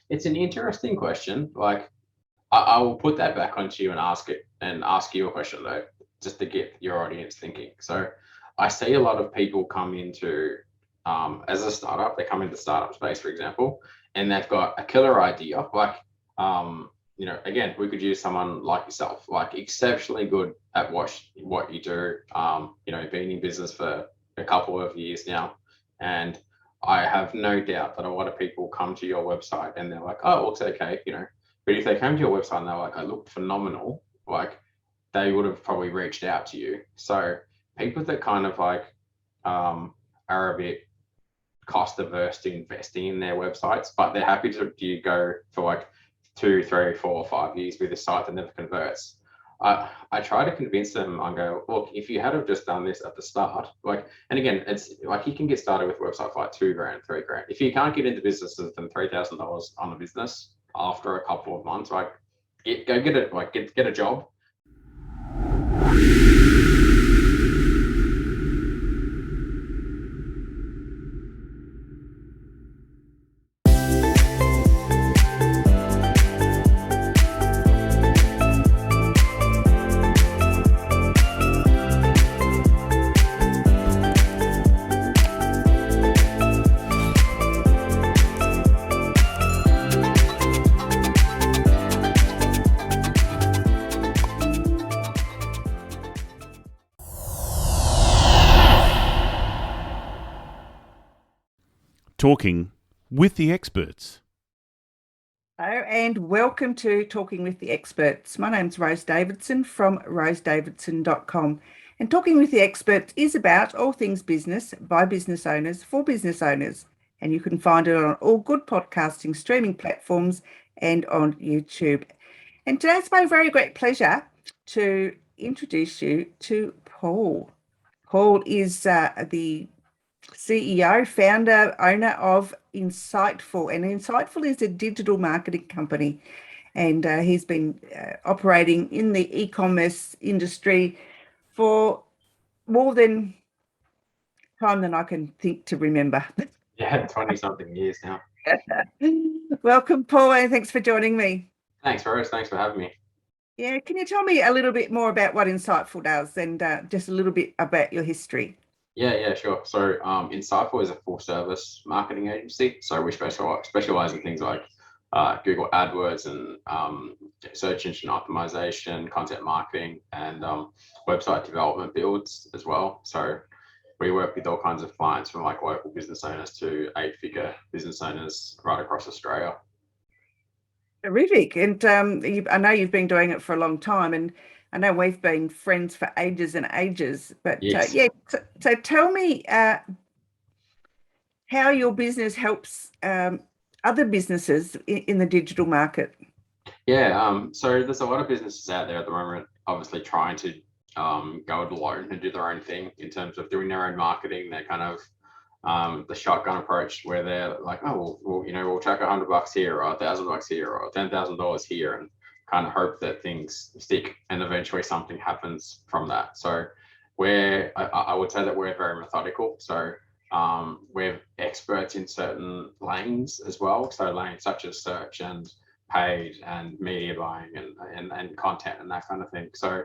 it's an interesting question. Like, I will put that back onto you and ask you a question though, just to get your audience thinking. So I see a lot of people come into as a startup, they come into startup space, for example, and they've got a killer idea. Like, again, we could use someone like yourself, like exceptionally good at what you do. Been in business for a couple of years now, and I have no doubt that a lot of people come to your website and they're like, oh, it looks okay, but if they came to your website and they're like, I look phenomenal, like they would have probably reached out to you. So people that kind of like are a bit cost averse to investing in their websites, but they're happy to go for like 2, 3, 4, 5 years with a site that never converts. I try to convince them and go, look, if you had have just done this at the start, like, and again, it's like you can get started with websites for like $2,000, $3,000. If you can't get into businesses than $3,000 on a business after a couple of months, like get a job. Talking with the experts. Hello and welcome to Talking with the Experts. My name's Rose Davidson from rosedavidson.com. And Talking with the Experts is about all things business by business owners for business owners. And you can find it on all good podcasting streaming platforms and on YouTube. And today it's my very great pleasure to introduce you to Paul. Paul is the CEO, founder, owner of Insiteful. And Insiteful is a digital marketing company. And he's been operating in the e-commerce industry for more than time than I can think to remember. Yeah, 20-something years now. Welcome, Paul, and thanks for joining me. Thanks, Rose. Thanks for having me. Yeah, can you tell me a little bit more about what Insiteful does and just a little bit about your history? Yeah, sure. So Insiteful is a full service marketing agency. So we specialize in things like Google AdWords and search engine optimization, content marketing, and website development builds as well. So we work with all kinds of clients from like local business owners to 8-figure business owners right across Australia. Terrific. And I know you've been doing it for a long time, and I know we've been friends for ages and ages, but Yes. so tell me how your business helps other businesses in the digital market. Yeah, so there's a lot of businesses out there at the moment, obviously trying to go it alone and do their own thing in terms of doing their own marketing. They're kind of the shotgun approach where they're like, oh, well, we'll chuck $100 here or $1,000 here or $10,000 here and kind of hope that things stick and eventually something happens from that. So I would say that we're very methodical. So we're experts in certain lanes as well. So lanes such as search and paid and media buying and content and that kind of thing. So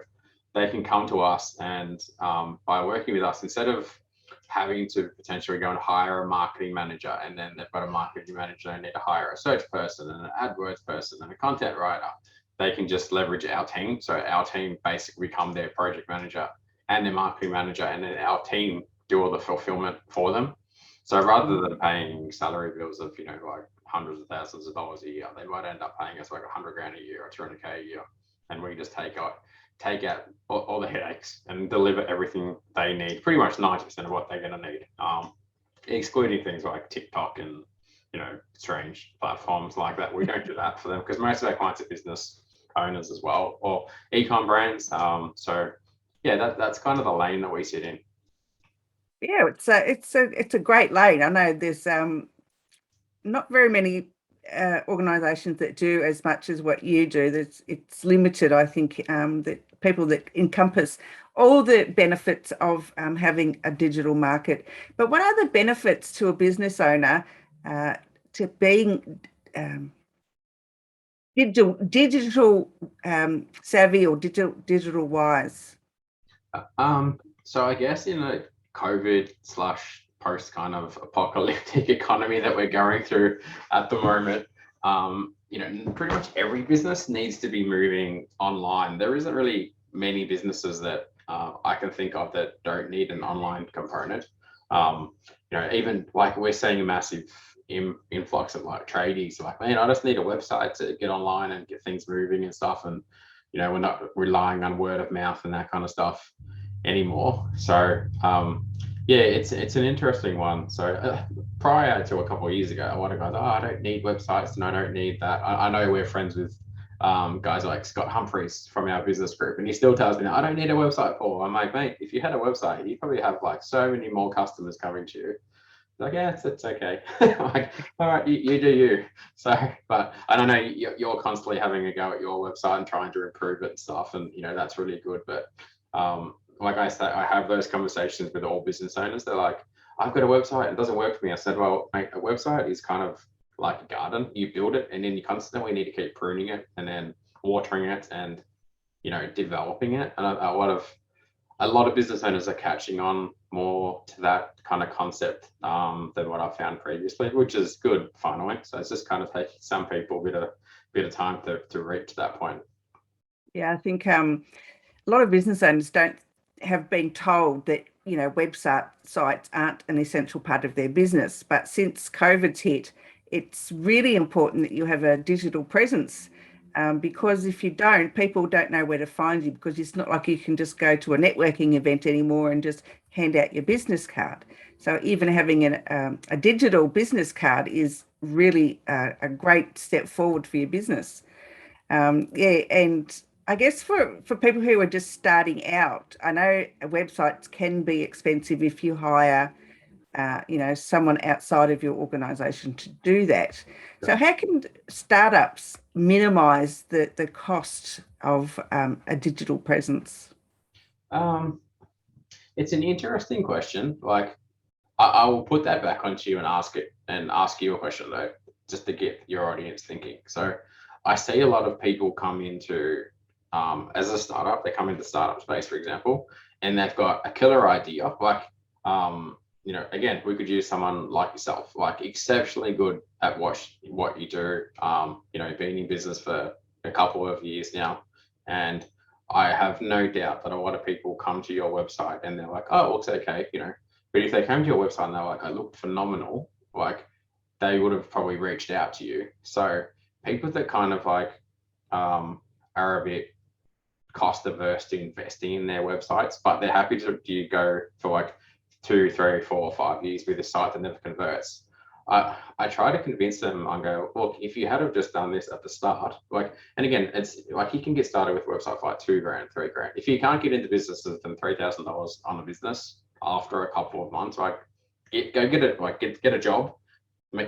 they can come to us and by working with us, instead of having to potentially go and hire a marketing manager and then they've got a marketing manager and need to hire a search person and an AdWords person and a content writer, they can just leverage our team. So our team basically become their project manager and their marketing manager, and then our team do all the fulfillment for them. So rather than paying salary bills of, like hundreds of thousands of dollars a year, they might end up paying us like $100,000 a year or $200K a year. And we just take out all the headaches and deliver everything they need, pretty much 90% of what they're going to need, excluding things like TikTok and, strange platforms like that. We don't do that for them because most of our clients are business owners as well, or e-com brands. So yeah, that's kind of the lane that we sit in. Yeah, it's a great lane. I know there's not very many organisations that do as much as what you do. It's limited, I think, that people that encompass all the benefits of having a digital market. But what are the benefits to a business owner to being digital savvy or digital wise? So I guess in a COVID slash post kind of apocalyptic economy that we're going through at the moment, pretty much every business needs to be moving online. There isn't really many businesses that I can think of that don't need an online component. Even like we're seeing a massive influx of like tradies, like, man, I just need a website to get online and get things moving and stuff. And, we're not relying on word of mouth and that kind of stuff anymore. So, it's an interesting one. So prior to a couple of years ago, I would have gone, I don't need websites and I don't need that. I know we're friends with guys like Scott Humphreys from our business group, and he still tells me, I don't need a website, Paul. I'm like, mate, if you had a website, you probably have like so many more customers coming to you. Like, yeah, it's okay. Like, all right, you do you. So, but I don't know, you're constantly having a go at your website and trying to improve it and stuff, and that's really good. But like I say, I have those conversations with all business owners. They're like, I've got a website, it doesn't work for me. I said, well, mate, a website is kind of like a garden. You build it and then you constantly need to keep pruning it and then watering it and developing it. And a lot of business owners are catching on more to that kind of concept than what I found previously, which is good finally. So it's just kind of taking some people a bit of time to reach that point. Yeah, I think a lot of business owners have been told that websites aren't an essential part of their business, but since COVID's hit, it's really important that you have a digital presence. Because if you don't, people don't know where to find you, because it's not like you can just go to a networking event anymore and just hand out your business card. So even having a digital business card is really a great step forward for your business. And I guess for people who are just starting out, I know websites can be expensive if you hire someone outside of your organization to do that. So how can startups minimize the cost of a digital presence? It's an interesting question. Like, I will put that back onto you and ask you a question though, just to get your audience thinking. So I see a lot of people come into as a startup, they come into startup space, for example, and they've got a killer idea. Like, again, we could use someone like yourself, like exceptionally good at what you do, been in business for a couple of years now. And I have no doubt that a lot of people come to your website and they're like, oh, it looks okay, but if they came to your website and they're like, I looked phenomenal, like they would have probably reached out to you. So people that kind of like are a bit cost averse to investing in their websites, but they're happy to go for like 2, 3, 4, 5 years with a site that never converts. I try to convince them and go, look, if you had have just done this at the start, like, and again, it's like you can get started with website for like $2,000, $3,000. If you can't get into businesses than $3,000 on a business after a couple of months, like get a job,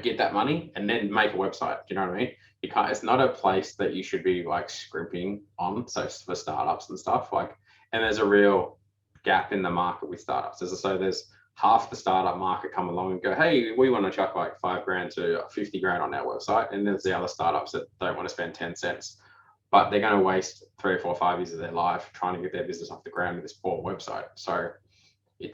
get that money, and then make a website. Do you know what I mean? You can't. It's not a place that you should be like scrimping on. So for startups and stuff, like, and there's a real gap in the market with startups. So there's half the startup market come along and go, hey, we want to chuck like $5,000 to $50,000 on our website, and there's the other startups that don't want to spend 10 cents, but they're going to waste 3 or 4 or 5 years of their life trying to get their business off the ground with this poor website. So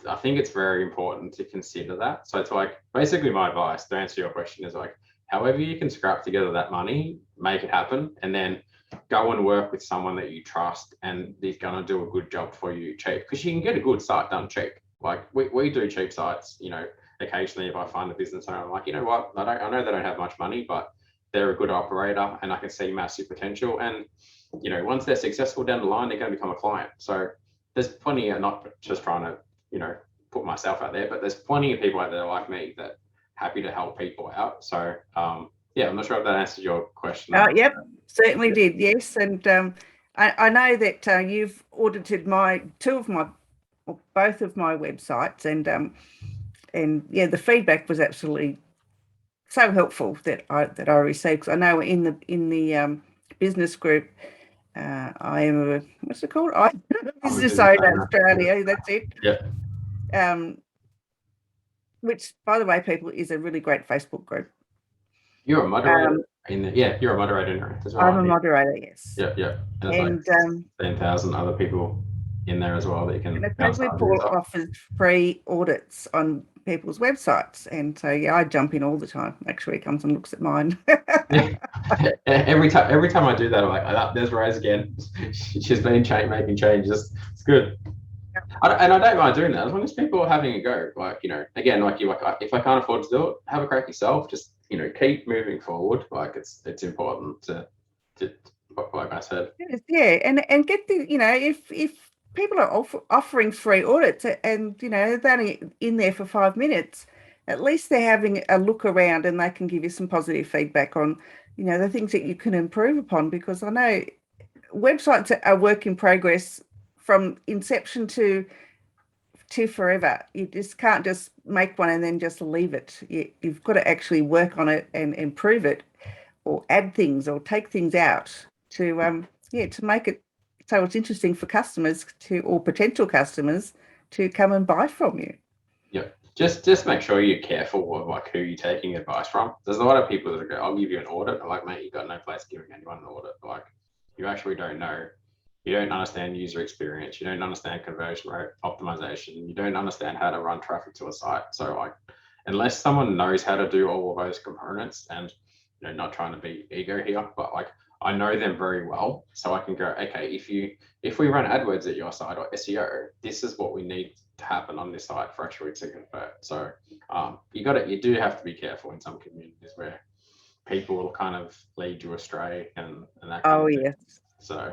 I think it's very important to consider that. So it's like, basically my advice to answer your question is like, however you can scrap together that money, make it happen, and then go and work with someone that you trust and is going to do a good job for you cheap, because you can get a good site done cheap. Like we do cheap sites, occasionally if I find a business owner, I'm like, you know what, I know they don't have much money, but they're a good operator and I can see massive potential. And, once they're successful down the line, they're going to become a client. So there's plenty of, not just trying to, put myself out there, but there's plenty of people out there like me that happy to help people out. So, I'm not sure if that answered your question. Yep, certainly did. Yes. And I know that you've audited both of my websites, and the feedback was absolutely so helpful that I received. Because I know in the business group, I am what's it called? I'm a business owner Australia. That's it. Yeah. Which, by the way, people, is a really great Facebook group. You're a moderator You're a moderator in there as well. I'm a moderator, yes. Yeah. And And there's like 10,000 other people in there as well that you can bounce Occasionally ideas Paul off. offers free audits on people's websites. And so, I jump in all the time. Actually, he comes and looks at mine. Yeah. every time I do that, I'm like, oh, there's Rose again. She's been making changes. It's good. And I don't mind doing that as long as people are having a go. Like, again, if I can't afford to do it, have a crack yourself. Just, keep moving forward. Like it's important to like I said. Yeah, and get the, if people are offering free audits and, they're only in there for 5 minutes, at least they're having a look around and they can give you some positive feedback on, the things that you can improve upon, because I know websites are a work in progress from inception to forever. You just can't just make one and then just leave it. You've got to actually work on it and improve it, or add things or take things out to make it so it's interesting for customers or potential customers to come and buy from you. Yeah. Just make sure you're careful of like who you're taking advice from. There's a lot of people that go, I'll give you an audit. I'm like, mate, you've got no place giving anyone an audit. Like, you actually don't know. You don't understand user experience. You don't understand conversion rate optimization. You don't understand how to run traffic to a site. So like, unless someone knows how to do all of those components, and not trying to be ego here, but like I know them very well, so I can go, okay, if we run AdWords at your site or SEO, this is what we need to happen on this site for actually to convert. So you do have to be careful in some communities where people will kind of lead you astray and that kind of thing. Yes. So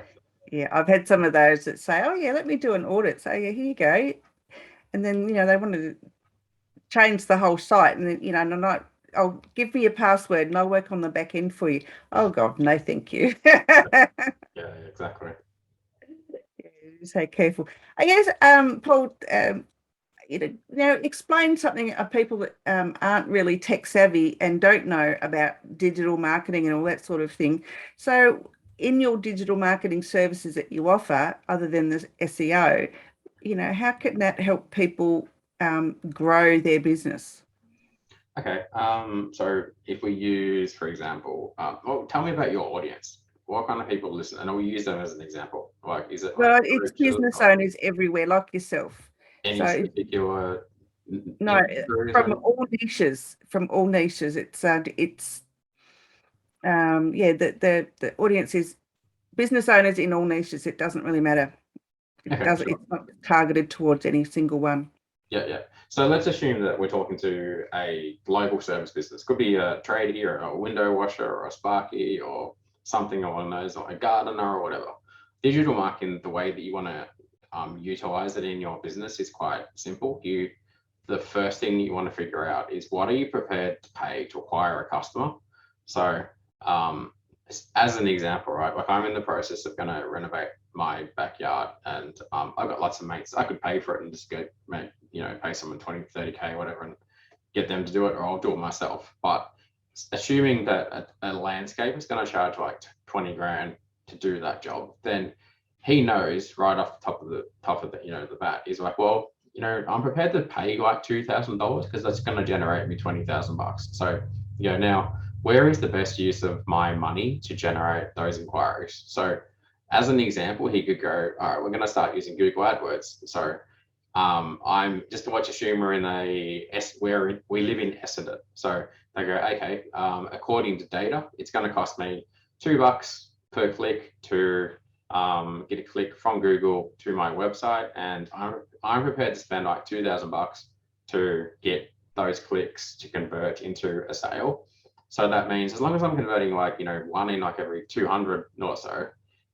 yeah, I've had some of those that say, oh yeah, let me do an audit. So yeah, here you go. And then, they want to change the whole site, and then, and I'm like, oh, give me a password and I'll work on the back end for you. Oh God, no, thank you. yeah, exactly. So careful. I guess, Paul, explain something of people that aren't really tech savvy and don't know about digital marketing and all that sort of thing. So in your digital marketing services that you offer, other than the SEO, how can that help people grow their business? Okay. So if we use, for example, tell me about your audience. What kind of people listen? And I'll use them as an example. Like, is it Well, it's business owners everywhere, like yourself. Any particular? No, from all niches. From all niches. It's the audience is business owners in all niches. It doesn't really matter. It's not targeted towards any single one. Yeah. So let's assume that we're talking to a global service business. Could be a tradie or a window washer or a sparky or something along those, or a gardener or whatever. Digital marketing, the way that you want to utilize it in your business is quite simple. The first thing that you want to figure out is, what are you prepared to pay to acquire a customer? So as an example, right, like I'm in the process of going to renovate my backyard, and I've got lots of mates. I could pay for it and just go, pay someone 20, 30K, whatever, and get them to do it, or I'll do it myself. But assuming that a landscape is going to charge like 20 grand to do that job, then he knows right off the top of the the bat is like, well, I'm prepared to pay like $2,000 because that's going to generate me $20,000. So now, where is the best use of my money to generate those inquiries? So as an example, he could go, all right, we're going to start using Google AdWords. So I'm just, let's assume we're in we live in Essendon. So they go, okay, according to data, it's going to cost me $2 per click to get a click from Google to my website, and I'm prepared to spend like $2,000 to get those clicks to convert into a sale. So that means as long as I'm converting like one in like every 200 or so,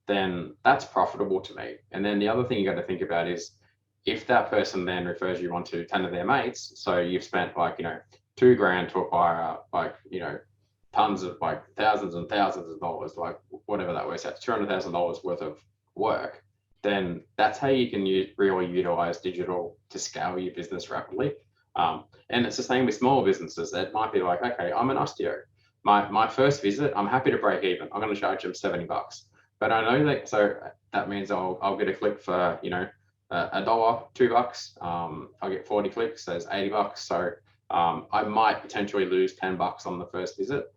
then that's profitable to me. And then the other thing you got to think about is, if that person then refers you on to 10 of their mates, so you've spent like $2 grand to acquire like tons of like thousands and thousands of dollars, like whatever that works out, $200,000 worth of work, then that's how you can really utilize digital to scale your business rapidly. And it's the same with small businesses. It might be like, okay, I'm an osteo. My first visit, I'm happy to break even. I'm going to charge them $70, but I know that, so that means I'll get a click for $1, $2. I'll get 40 clicks, so it's $80. So I might potentially lose $10 on the first visit,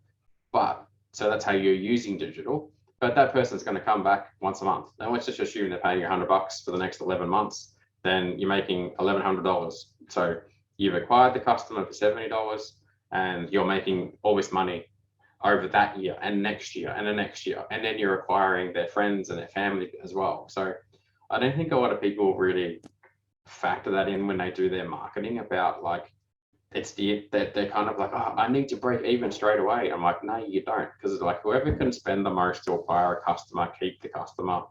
but So that's how you're using digital. But that person's going to come back once a month. And let's just assume they're paying you $100 for the next 11 months. Then you're making $1,100. So you've acquired the customer for $70 and you're making all this money over that year and next year and the next year. And then you're acquiring their friends and their family as well. So I don't think a lot of people really factor that in when they do their marketing about like, they're kind of like, oh, I need to break even straight away. I'm like, no, you don't, because it's like whoever can spend the most to acquire a customer, keep the customer,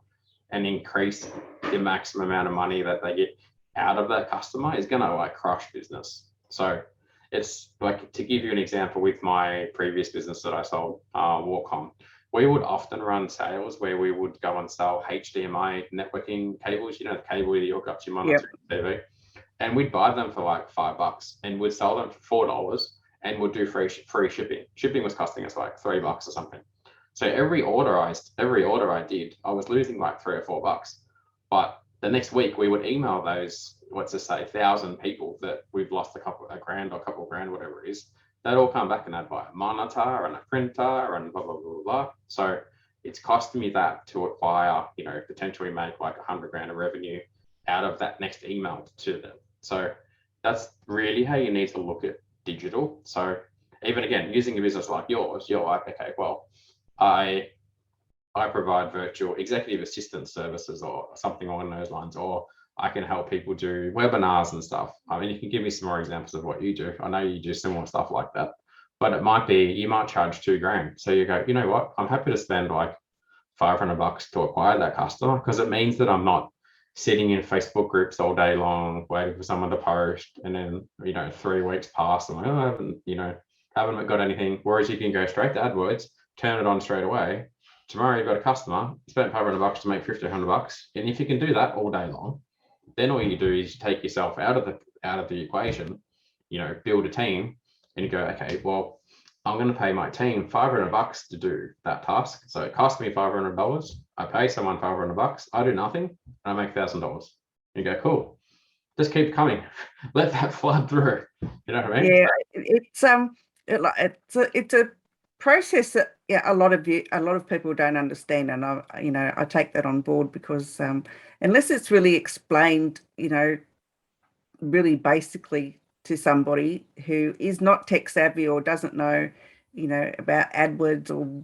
and increase the maximum amount of money that they get out of that customer is gonna like crush business. So it's like, to give you an example, with my previous business that I sold, Warcom, we would often run sales where we would go and sell HDMI networking cables, you know, the cable that you hook up to your monitor and TV. And we'd buy them for like $5 and we'd sell them for $4 and we'd do free shipping. Shipping was costing us like $3 or something. So every order I did, I was losing like $3 or $4. But the next week we would email those, let's just say 1,000 people that we've lost a grand or a couple of grand, whatever it is. They'd all come back and they'd buy a monitor and a printer and blah, blah, blah, blah. So it's costing me that to acquire, you know, potentially make like 100 grand of revenue out of that next email to them. So that's really how you need to look at digital. So even again, using a business like yours, you're like, okay, well, I provide virtual executive assistant services or something along those lines, or I can help people do webinars and stuff. I mean, you can give me some more examples of what you do. I know you do similar stuff like that, but it might be, you might charge $2 grand. So you go, you know what, I'm happy to spend like $500 to acquire that customer, because it means that I'm not sitting in Facebook groups all day long, waiting for someone to post, and then, you know, 3 weeks pass and I haven't got anything. Whereas you can go straight to AdWords, turn it on straight away. Tomorrow you've got a customer, spent $500 to make $1,500, and if you can do that all day long, then all you do is you take yourself out of the equation, you know, build a team, and you go, okay, well, I'm going to pay my team $500 to do that task. So it costs me $500. I pay someone $500. I do nothing, and I make $1,000. You go, cool. Just keep coming. Let that flood through. You know what I mean? Yeah, it's a process that a lot of people don't understand, and I take that on board, because unless it's really explained, you know, really basically to somebody who is not tech savvy or doesn't know, you know, about AdWords or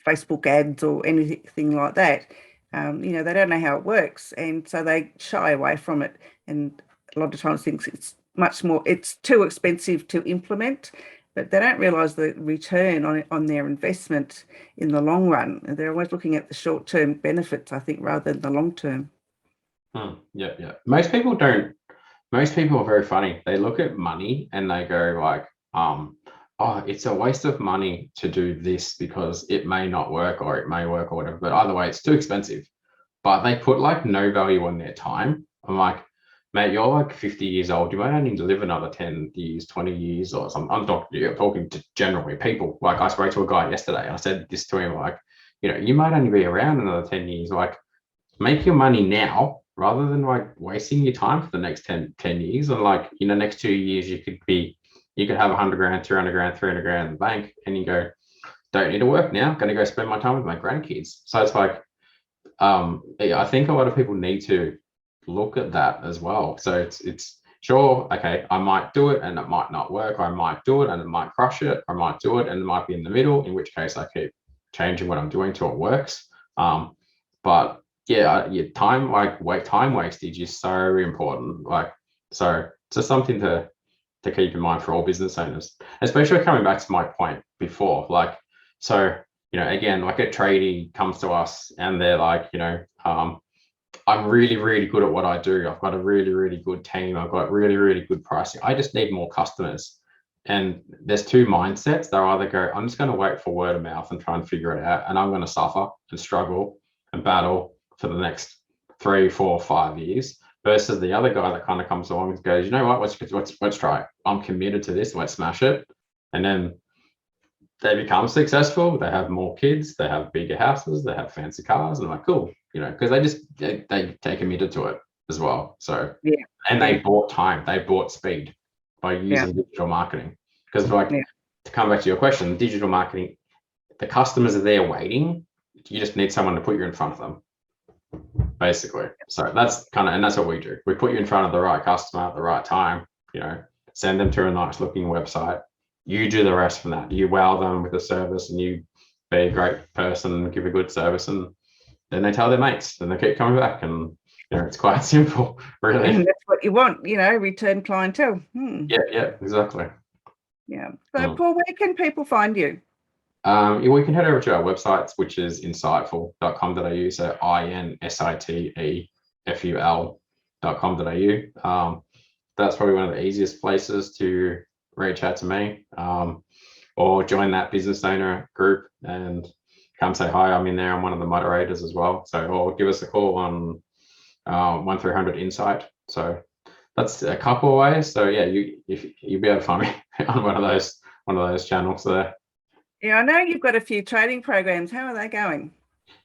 Facebook ads or anything like that, you know, they don't know how it works, and so they shy away from it, and a lot of times think it's too expensive to implement, but they don't realize the return on their investment in the long run. And they're always looking at the short-term benefits, I think, rather than the long-term. Yeah. Most people are very funny. They look at money and they go like, oh, it's a waste of money to do this because it may not work or it may work or whatever, but either way, it's too expensive. But they put like no value on their time. I'm like, mate, you're like 50 years old. You might only need to live another 10 years, 20 years or something. I'm talking to generally people. Like, I spoke to a guy yesterday and I said this to him, like, you know, you might only be around another 10 years. Like, make your money now rather than like wasting your time for the next 10 years. And like, in the next 2 years, you could have 100 grand, 200 grand, 300 grand in the bank, and you go, don't need to work now. Going to go spend my time with my grandkids. So it's like, I think a lot of people need to look at that as well. So it's sure, okay, I might do it and it might not work, or I might do it and it might crush it, or I might do it and it might be in the middle, in which case I keep changing what I'm doing till it works. But yeah, time wastage is so important. Like, so it's just something to keep in mind for all business owners, especially coming back to my point before. Like, so, you know, again, like a tradie comes to us and they're like, you know, I'm really, really good at what I do. I've got a really, really good team. I've got really, really good pricing. I just need more customers. And there's two mindsets. They'll either go, I'm just going to wait for word of mouth and try and figure it out, and I'm going to suffer and struggle and battle for the next 3, 4, 5 years, versus the other guy that kind of comes along and goes, you know what, let's try it. I'm committed to this. Let's smash it. And then they become successful. They have more kids. They have bigger houses. They have fancy cars. And I'm like, cool, you know, because they committed to it as well. So yeah, and they bought time. They bought speed by using digital marketing. Because like, to come back to your question, digital marketing, the customers are there waiting. You just need someone to put you in front of them, basically. So that's and that's what we do. We put you in front of the right customer at the right time, send them to a nice looking website. You do the rest from that. You wow them with the service, and you be a great person and give a good service, and then they tell their mates, and they keep coming back, and it's quite simple, really. And that's what you want, return clientele. Yeah, exactly. Yeah. So, Paul, where can people find you? We can head over to our websites, which is insiteful.com.au. So insiteful.com.au. That's probably one of the easiest places to reach out to me, or join that business owner group and come say hi. I'm in there. I'm one of the moderators as well. So, or give us a call on 1300 Insight. So that's a couple of ways. So yeah, you'll be able to find me on one of those channels there. Yeah, I know you've got a few training programs. How are they going?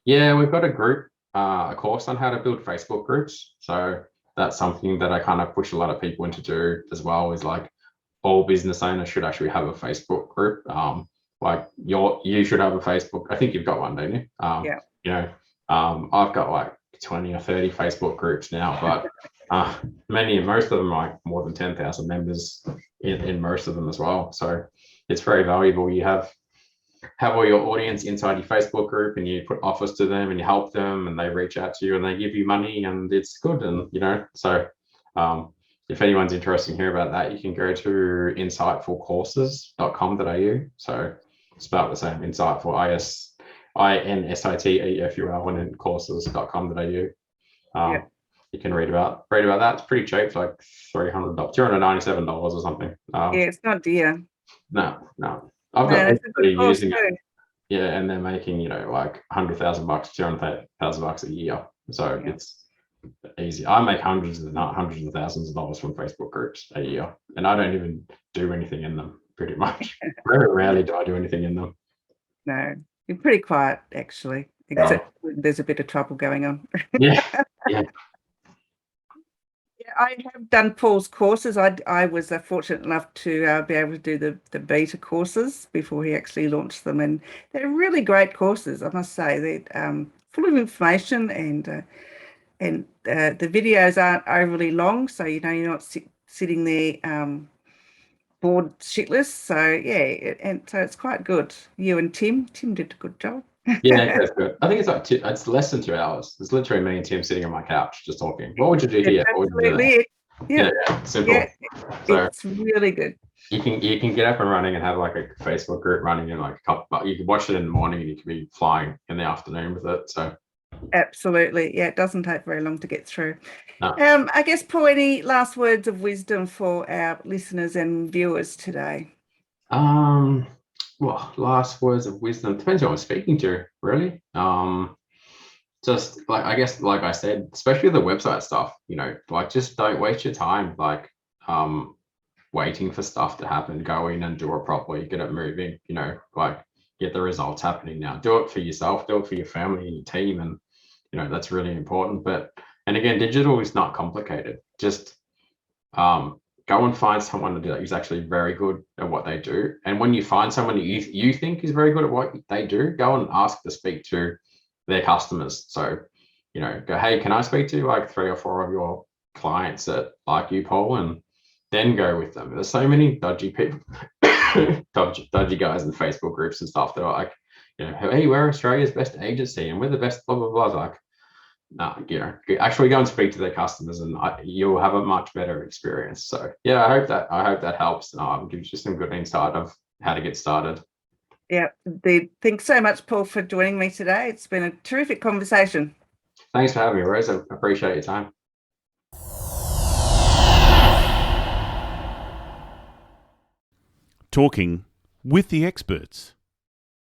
Yeah, we've got a group, a course on how to build Facebook groups. So that's something that I kind of push a lot of people into do as well, is like all business owners should actually have a Facebook group. Like you should have a Facebook. I think you've got one, don't you? Yeah. I've got like 20 or 30 Facebook groups now, but most of them are like more than 10,000 members in most of them as well. So it's very valuable. You have all your audience inside your Facebook group, and you put offers to them, and you help them, and they reach out to you, and they give you money, and it's good. And so if anyone's interested in hearing about that, you can go to insightfulcourses.com.au. So spell the same, Insightful, INSITEFUL, and then courses.com.au. You can read about that. It's pretty cheap. It's like $297 or something. Yeah, it's not dear. No. I've got people using it. Yeah, and they're making, like $100,000, $200,000 a year. So it's easy. I make hundreds of thousands of dollars from Facebook groups a year, and I don't even do anything in them, pretty much. Very rarely do I do anything in them. No, you're pretty quiet, actually, except when there's a bit of trouble going on. Yeah. I have done Paul's courses. I was fortunate enough to be able to do the beta courses before he actually launched them, and they're really great courses, I must say. They're full of information, and the videos aren't overly long, so you're not sitting there bored shitless. So and so it's quite good. You and Tim did a good job. Yeah, that's good. I think it's less than 2 hours. It's literally me and Tim sitting on my couch just talking. What would you do here? Absolutely. Yeah, simple. Yeah, so it's really good. You can get up and running and have like a Facebook group running in like a couple. You can watch it in the morning, and you can be flying in the afternoon with it. So absolutely, yeah, it doesn't take very long to get through. No. I guess, Paul, any last words of wisdom for our listeners and viewers today? Well, last words of wisdom depends who I'm speaking to, really. Just like, I guess, like I said, especially the website stuff, like just don't waste your time, like waiting for stuff to happen. Go in and do it properly, get it moving, like get the results happening now. Do it for yourself, do it for your family and your team, and that's really important. And again, digital is not complicated. Just go and find someone to do that who's actually very good at what they do. And when you find someone that you think is very good at what they do, go and ask to speak to their customers. So, go, hey, can I speak to like 3 or 4 of your clients that like you, Paul? And then go with them. There's so many dodgy people, dodgy guys in Facebook groups and stuff that are like, hey, we're Australia's best agency and we're the best blah, blah, blah. Like, no, actually go and speak to their customers, and you'll have a much better experience. So yeah, I hope that helps. Gives you some good insight of how to get started. Yeah, thanks so much, Paul, for joining me today. It's been a terrific conversation. Thanks for having me, Rose. I appreciate your time. Talking with the experts.